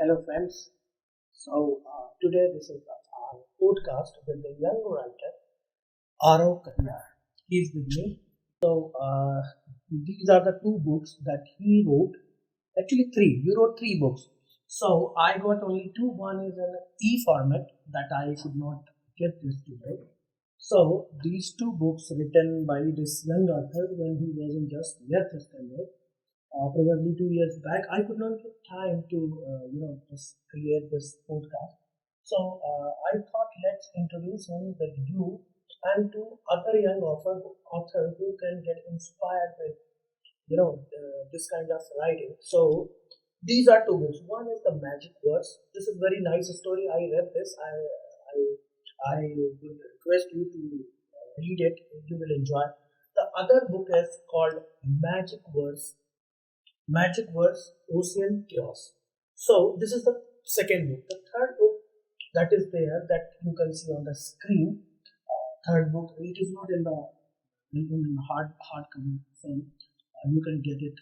Hello, friends. Today this is our podcast with the young writer Arav Katiyar. He's with me. These are the two books that he wrote. Actually, three. You wrote three books. So, I got only two. One is in e-format that I could not get this today. So, these two books written by this young author when he was in just 8th standard, probably 2 years back. I could not get time to, just create this podcast. I thought let's introduce him with you and to other young author who can get inspired with, this kind of writing. So these are two books. One is the Magic Words. This is very nice story. I read this. I would request you to read it. You will enjoy. The other book is called Magic Words, Ocean Chaos. So this is the second book. The third book that is there that you can see on the screen. Third book. It is not in the hardcover form. You can get it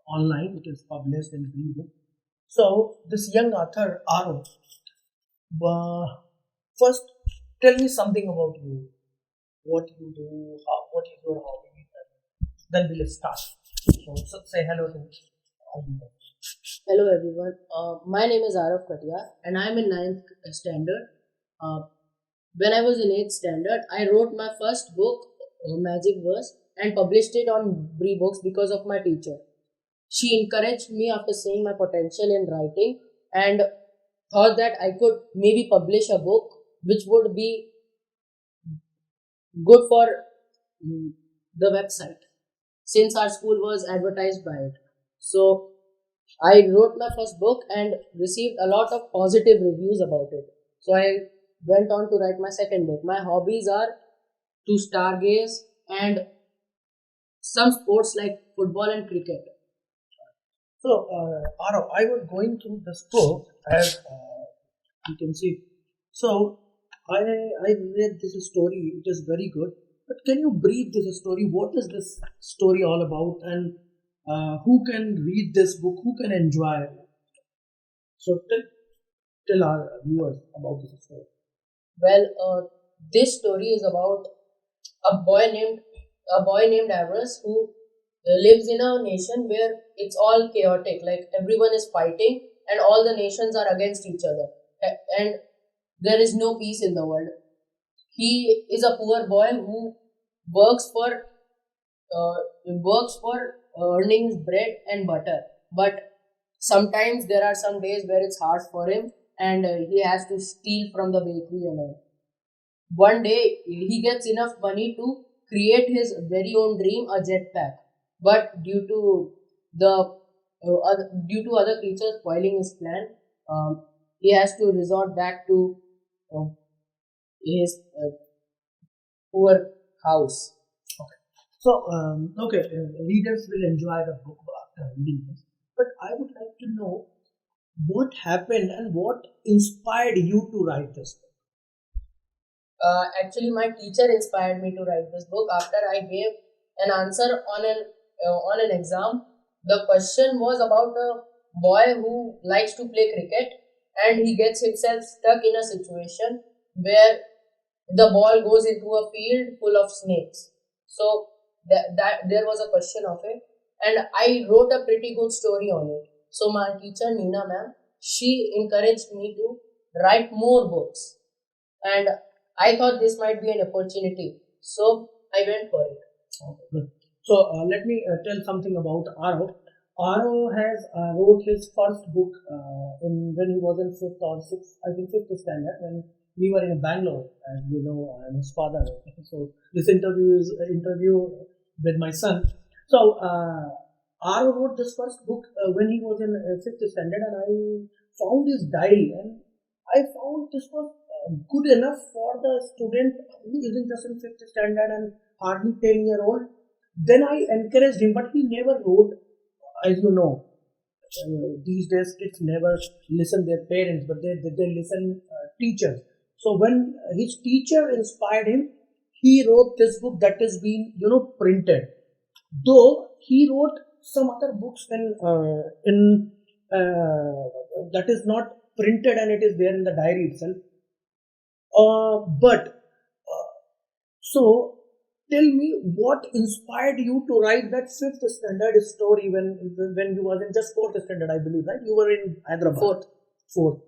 online. It is published in ebook. So this young author Aro, first tell me something about you. What you do? What is your hobby? Then we'll start. So say hello to everyone. Hello everyone. My name is Amit Katiyar and I am in ninth standard. Uh, when I was in 8th standard, I wrote my first book, Magic Verse, and published it on Bree Books because of my teacher. She encouraged me after seeing my potential in writing and thought that I could maybe publish a book which would be good for the website since our school was advertised by it. So I wrote my first book and received a lot of positive reviews about it. So I went on to write my second book. My hobbies are to stargaze and some sports like football and cricket. So, Arav, I was going through this book as you can see. So, I read this story. It is very good. But can you brief this story? What is this story all about, and who can read this book? Who can enjoy it? So, tell our viewers about this story. Well, this story is about a boy named Avarice who lives in a nation where it's all chaotic. Like everyone is fighting, and all the nations are against each other, and there is no peace in the world. He is a poor boy who works for earning his bread and butter. But sometimes there are some days where it's hard for him, and he has to steal from the bakery and all. One day he gets enough money to create his very own dream, a jetpack. But due to other creatures spoiling his plan, he has to resort back to uh, his poor house. Readers will enjoy the book after reading this. But I would like to know what happened and what inspired you to write this book. Actually, my teacher inspired me to write this book after I gave an answer on an exam. The question was about a boy who likes to play cricket and he gets himself stuck in a situation where the ball goes into a field full of snakes. So that there was a question of it, and I wrote a pretty good story on it. So my teacher Nina ma'am, she encouraged me to write more books, and I thought this might be an opportunity. So I went for it. Okay, good. So let me tell something about Aro. Aro has wrote his first book in when he was in fifth or sixth, I think fifth standard when we were in Bangalore. As you know, I'm his father. So this interview is an interview with my son. So Aro wrote this first book when he was in fifth standard, and I found his diary, and I found this was good enough for the student who isn't just in fifth standard and hardly 10-year old. Then I encouraged him, but he never wrote. As you know, these days kids never listen their parents, but they listen teachers. So when his teacher inspired him, he wrote this book that has been printed. Though he wrote some other books in that is not printed and it is there in the diary itself. But so tell me, what inspired you to write that fifth standard story when you were in just fourth standard, I believe, right? You were in Hyderabad. Fourth.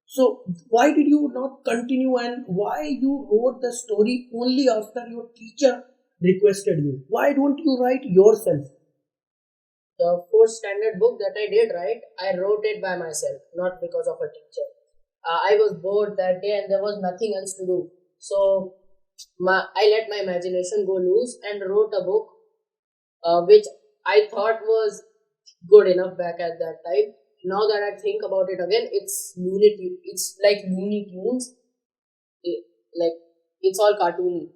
So why did you not continue, and why you wrote the story only after your teacher requested you? Why don't you write yourself? The fourth standard book that I did write, I wrote it by myself, not because of a teacher. I was bored that day and there was nothing else to do. So I let my imagination go loose and wrote a book which I thought was good enough back at that time. Now that I think about it again, it's like Looney Tunes. Like, it's all cartoony.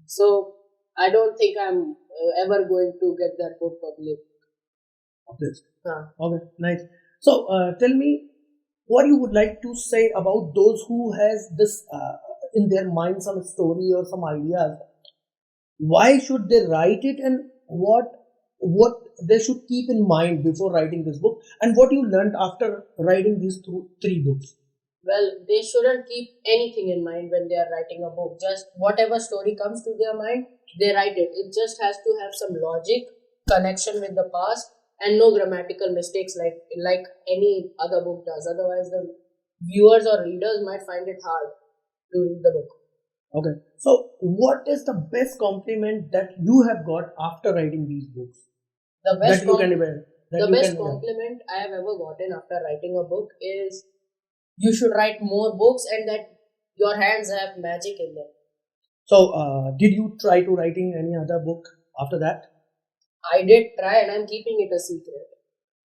So I don't think I'm ever going to get that book published. Okay, nice. So tell me what you would like to say about those who has this in their mind, some story or some ideas. Why should they write it, and what they should keep in mind before writing this book, and what you learned after writing these three books? Well, they shouldn't keep anything in mind when they are writing a book. Just whatever story comes to their mind, they write it. It just has to have some logic, connection with the past, and no grammatical mistakes like any other book does. Otherwise, the viewers or readers might find it hard to read the book. Okay. So, what is the best compliment that you have got after writing these books? The best compliment I have ever gotten after writing a book is, you should write more books and that your hands have magic in them. So, did you try to writing any other book after that? I did try, and I'm keeping it a secret.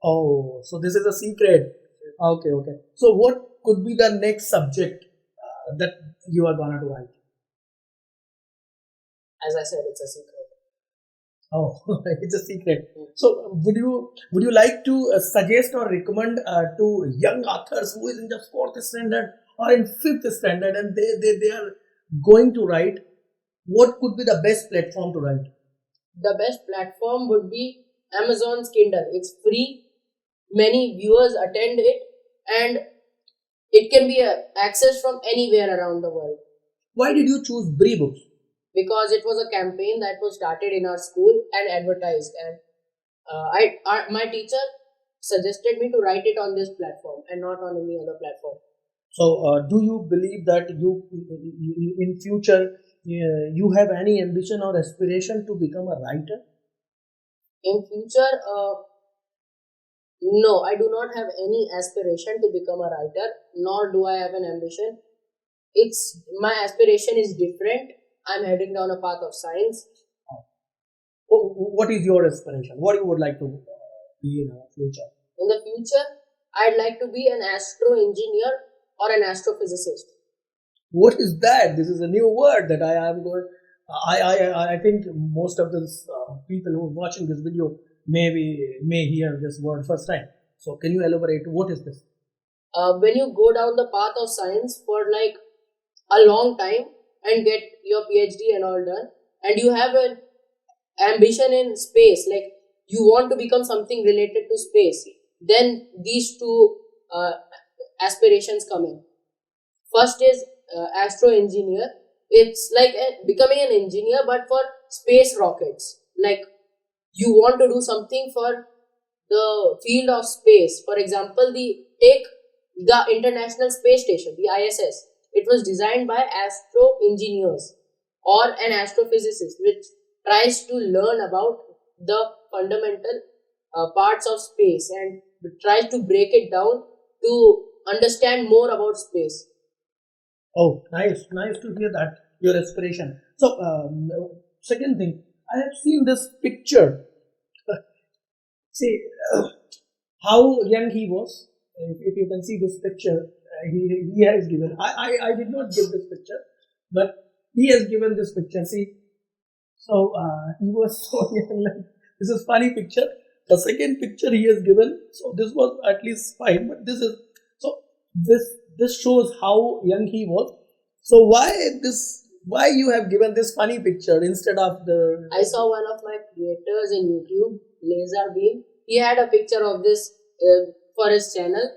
Oh, so this is a secret. Okay. So, what could be the next subject that you are gonna to write? As I said, it's a secret. Oh, it's a secret. So, would you like to suggest or recommend to young authors who is in the fourth standard or in fifth standard, and they are going to write? What could be the best platform to write? The best platform would be Amazon's Kindle. It's free. Many viewers attend it, and it can be accessed from anywhere around the world. Why did you choose Bree books? Because it was a campaign that was started in our school and advertised, and my teacher suggested me to write it on this platform and not on any other platform. So, do you believe that you in future you have any ambition or aspiration to become a writer? In future, no, I do not have any aspiration to become a writer, nor do I have an ambition. My aspiration is different. I'm heading down a path of science. What is your aspiration? What you would like to be in the future? In the future, I'd like to be an astro engineer or an astrophysicist. What is that? This is a new word that I am going. I think most of the people who are watching this video may hear this word first time. So can you elaborate? What is this? When you go down the path of science for like a long time and get your PhD and all done, and you have an ambition in space, like you want to become something related to space, then these two aspirations come in. First is astro engineer. It's like becoming an engineer but for space rockets. Like, you want to do something for the field of space. For example, take the International Space Station, the ISS. It was designed by astro engineers or an astrophysicist, which tries to learn about the fundamental parts of space and tries to break it down to understand more about space. Oh, nice to hear that, your aspiration. So, second thing, I have seen this picture. See how young he was. If you can see this picture, he has given. I did not give this picture, but he has given this picture. See, so he was so young. Like, this is funny picture. The second picture he has given, so this was at least fine, but this is so this shows how young he was. So why you have given this funny picture instead of the? I saw one of my creators in YouTube, Laser Beam. He had a picture of this for his channel.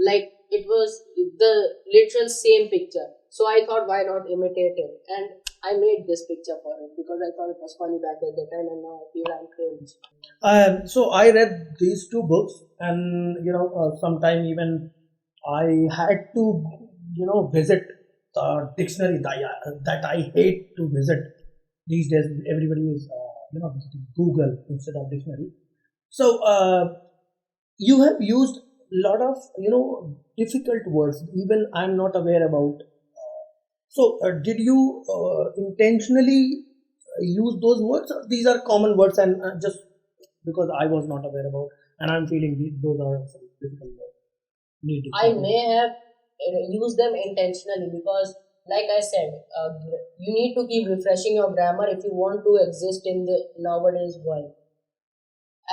like it was the literal same picture. So I thought, why not imitate it? And I made this picture for it because I thought it was funny back at the time, and now I feel I'm cringe. So I read these two books, and sometime even I had to visit the dictionary that I hate to visit these days. Everybody is visiting Google instead of dictionary. So you have used a lot of difficult words. Even I'm not aware about. So did you intentionally use those words? Or these are common words, and just because I was not aware about, and I'm feeling those are some difficult words. Need I dictionary. may have used them intentionally because, like I said, you need to keep refreshing your grammar if you want to exist in the nowadays world.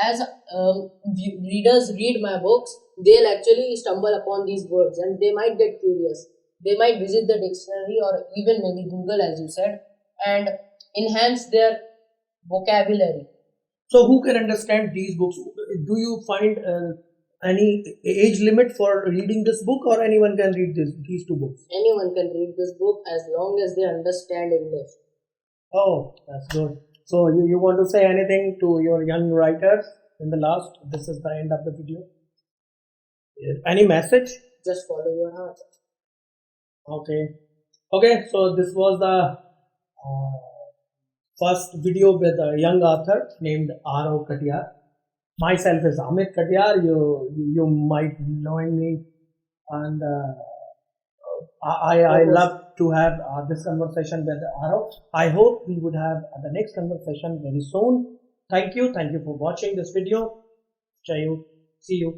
As readers read my books, they'll actually stumble upon these words and they might get curious. They might visit the dictionary or even maybe Google, as you said, and enhance their vocabulary. So who can understand these books? Do you find any age limit for reading this book, or anyone can read these two books? Anyone can read this book as long as they understand English. Oh, that's good. So you want to say anything to your young writers in the last? This is the end of the video. Any message? Just follow your heart. Okay. Okay. So this was the first video with a young author named R.O. Katiyar. Myself is Amit Katiyar. You might be knowing me, and I love to have this conversation with R.O. I hope we would have the next conversation very soon. Thank you for watching this video. See you.